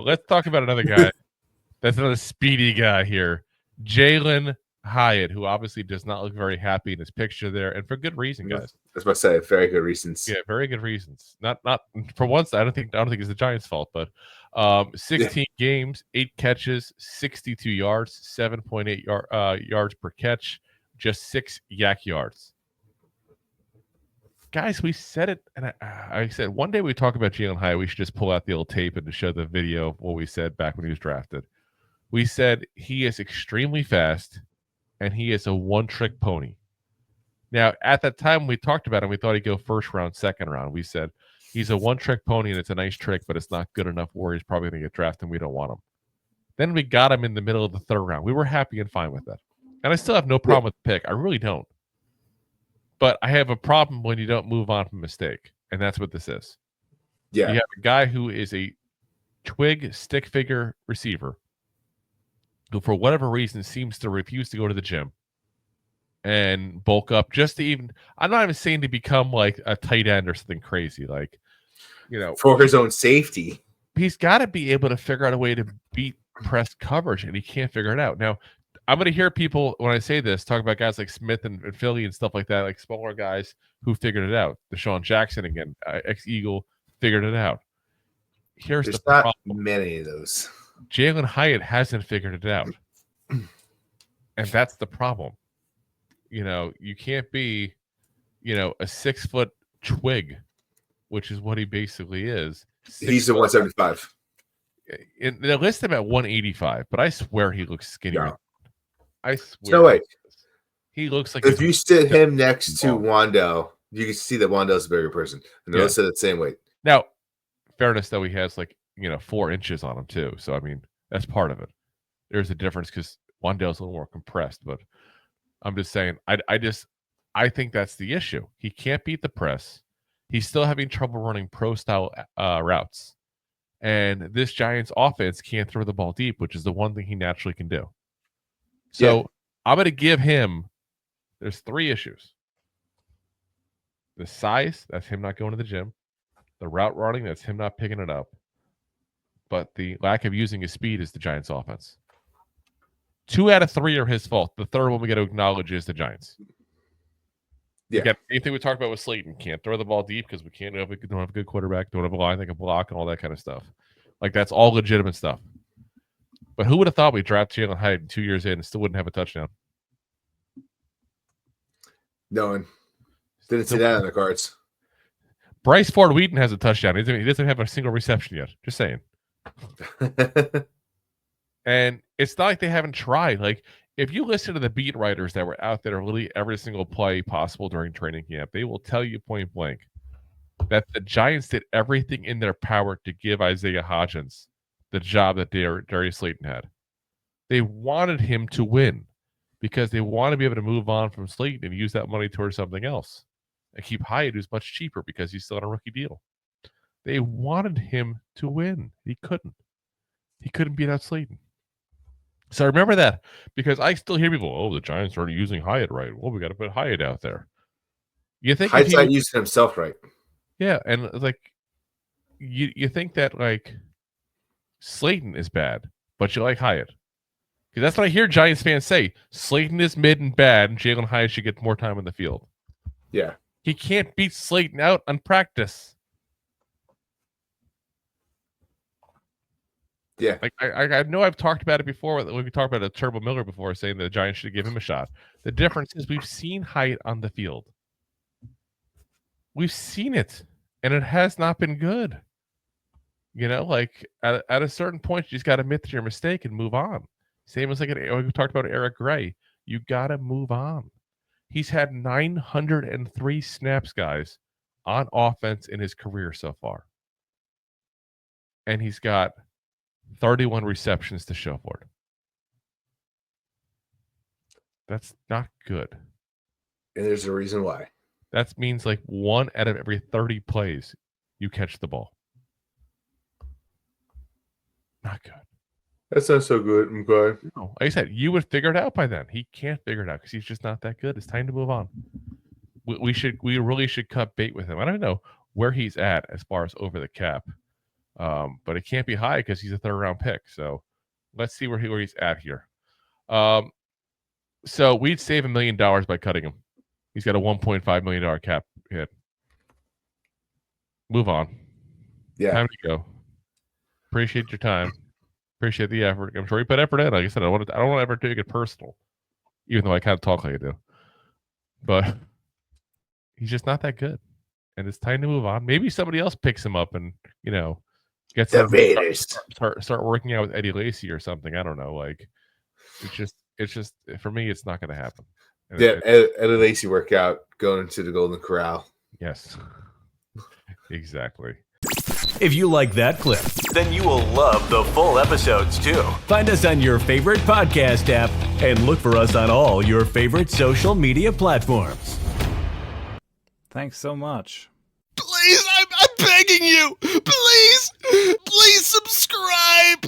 let's talk about another guy. That's another speedy guy here. Jalin Hyatt, who obviously does not look very happy in his picture there, and for good reason, guys. I was about to say, very good reasons. Yeah, very good reasons. Not for once. I don't think it's the Giants' fault, but 16 games, 8 catches, 62 yards, 7.8 yards per catch, just 6 yak yards. Guys, we said it, and I said one day we talk about Jalin Hyatt, we should just pull out the old tape and to show the video of what we said back when he was drafted. We said he is extremely fast, and he is a one-trick pony. Now, at that time we talked about him, we thought he'd go first round, second round. We said he's a one-trick pony, and it's a nice trick, but it's not good enough where he's probably going to get drafted, and we don't want him. Then we got him in the middle of the third round. We were happy and fine with that. And I still have no problem with the pick. I really don't. But I have a problem when you don't move on from a mistake, and that's what this is. Yeah. You have a guy who is a twig stick figure receiver who, for whatever reason, seems to refuse to go to the gym and bulk up just to even, I'm not even saying to become like a tight end or something crazy, like, for his own safety. He's got to be able to figure out a way to beat press coverage, and he can't figure it out. Now, I'm going to hear people, when I say this, talk about guys like Smith and Philly and stuff like that, like smaller guys who figured it out. Deshaun Jackson, again, ex-Eagle, figured it out. There's the not problem. Many of those. Jalin Hyatt hasn't figured it out. And that's the problem. You can't be, a 6-foot twig, which is what he basically is. He's a 175. They list him at 185, but I swear he looks skinnier. No. I swear. No way. He looks like if you sit him next to Wando, you can see that Wando's a bigger person, and they're listed at the same weight. Now, fairness though, he has 4 inches on him too. So I mean, that's part of it. There's a difference because Wando's a little more compressed, but I'm just saying, I think that's the issue. He can't beat the press. He's still having trouble running pro style routes, and this Giants offense can't throw the ball deep, which is the one thing he naturally can do. So I'm going to give him, there's 3 issues. The size, that's him not going to the gym. The route running, that's him not picking it up. But the lack of using his speed is the Giants offense. 2 out of 3 are his fault. The third one we got to acknowledge is the Giants. Yeah. Again, anything we talked about with Slayton, can't throw the ball deep because we don't have a good quarterback, don't have a line that can block and all that kind of stuff. That's all legitimate stuff. But who would have thought we'd draft Jalin Hyatt 2 years in and still wouldn't have a touchdown? No one. Didn't see that on the cards. Bryce Ford Wheaton has a touchdown. He doesn't have a single reception yet. Just saying. And it's not like they haven't tried. If you listen to the beat writers that were out there really every single play possible during training camp, they will tell you point blank that the Giants did everything in their power to give Isaiah Hodgins the job that Darius Slayton had. They wanted him to win because they want to be able to move on from Slayton and use that money towards something else and keep Hyatt, who's much cheaper because he's still on a rookie deal. They wanted him to win. He couldn't. He couldn't beat out Slayton. So remember that, because I still hear people, the Giants aren't using Hyatt right. Well, we got to put Hyatt out there. You think Hyatt's not using himself right? Yeah, and you think that Slayton is bad, but you like Hyatt. Because that's what I hear Giants fans say. Slayton is mid and bad, and Jalin Hyatt should get more time in the field. Yeah. He can't beat Slayton out on practice. Yeah. I know I've talked about it before. We talked about Turbo Miller before, saying the Giants should give him a shot. The difference is we've seen Hyatt on the field. We've seen it, and it has not been good. At a certain point, you just got to admit your mistake and move on. Same as we talked about Eric Gray. You got to move on. He's had 903 snaps, guys, on offense in his career so far. And he's got 31 receptions to show for it. That's not good. And there's a reason why. That means 1 out of every 30 plays, you catch the ball. Not good. That's not so good. Okay. No, like I said, you would figure it out by then. He can't figure it out because he's just not that good. It's time to move on. We really should cut bait with him. I don't know where he's at as far as over the cap. But it can't be high because he's a 3rd round pick. So let's see where he's at here. So we'd save $1 million by cutting him. He's got a $1.5 million cap hit. Move on. Yeah. Time to go. Appreciate your time. Appreciate the effort. I'm sure you put effort in. Like I said, I don't want to ever take it personal, even though I kind of talk like I do. But he's just not that good, and it's time to move on. Maybe somebody else picks him up and gets The him Raiders. Start working out with Eddie Lacy or something. I don't know. Like it's just for me, it's not going to happen. And Eddie Lacy workout going to the Golden Corral. Yes, exactly. If you like that clip, then you will love the full episodes too. Find us on your favorite podcast app and look for us on all your favorite social media platforms. Thanks so much. Please, I'm begging you. Please subscribe.